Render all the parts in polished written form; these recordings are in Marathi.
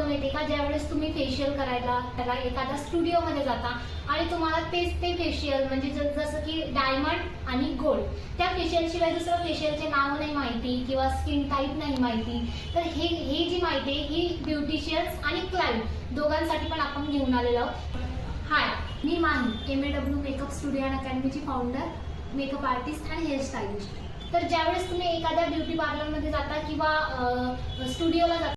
होतं माहिती का, ज्यावेळेस तुम्ही फेशियल करायला त्याला एखाद्या स्टुडिओमध्ये जाता आणि तुम्हाला तेच ते फेशियल म्हणजे जसं की डायमंड आणि गोल्ड, त्या फेशियलशिवाय दुसरं फेशियलचे नाव नाही माहिती किंवा स्किन टाईप नाही माहिती, तर ही जी माहिती आहे ही ब्युटिशियन्स आणि क्लायंट दोघांसाठी पण आपण घेऊन आलेलो आहोत. हाय, मी Mahi, MAW makeup studio and अकॅडमीची फाउंडर, मेकअप आर्टिस्ट आणि हेअरस्टायलिस्ट. तर ज्यावेळेस तुम्ही एखाद्या ब्युटी पार्लरमध्ये जाता किंवा स्टुडिओला जाता,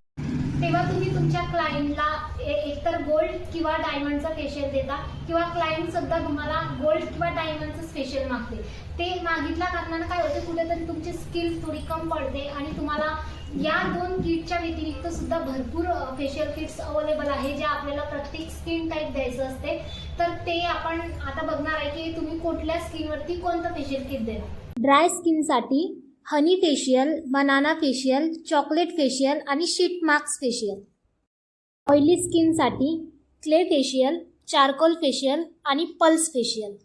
तेव्हा तुम्ही तुमच्या क्लायंटला एकतर गोल्ड किंवा डायमंडचं फेशियल देता किंवा क्लायंट सुद्धा तुम्हाला गोल्ड किंवा डायमंडचंच फेशियल मागते. ते मागितल्या कारणानं काय होते, कुठेतरी तुमची स्किल थोडी कम पडते आणि तुम्हाला या 2 किटच्या व्यतिरिक्त सुद्धा भरपूर फेशियल किट्स अवेलेबल आहे, जे आपल्याला प्रत्येक स्किन टाईप द्यायचं असते. तर ते आपण आता बघणार आहे की तुम्ही कुठल्या स्किनवरती कोणतं फेशियल किट देणार. ड्राय स्किनसाठी honey facial, banana facial, chocolate facial आणि शीट मास्क फेशियल. ऑइली स्किनसाठी क्ले फेशियल, चारकोल फेशियल आणि पल्स फेशियल.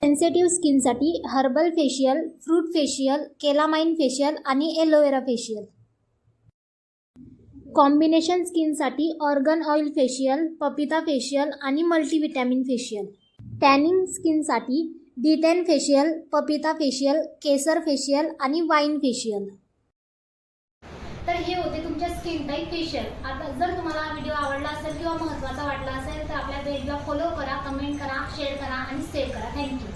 सेन्सिटिव्ह स्किनसाठी herbal facial, fruit facial, calamine facial आणि एलोवेरा फेशियल. कॉम्बिनेशन स्किनसाठी argan oil facial, papaya facial आणि मल्टीविटॅमिन फेशियल. टॅनिंग स्किनसाठी D10 फेशियल, पपिता फेशियल, केसर फेशियल आणि वाईन फेशियल. तर हे होते तुमच्या स्किन टाईप फेशियल. आता जर तुम्हाला हा व्हिडिओ आवडला असेल किंवा महत्त्वाचा वाटला असेल तर आपल्या पेजला फॉलो करा, कमेंट करा, शेअर करा आणि सेव्ह करा. थँक्यू.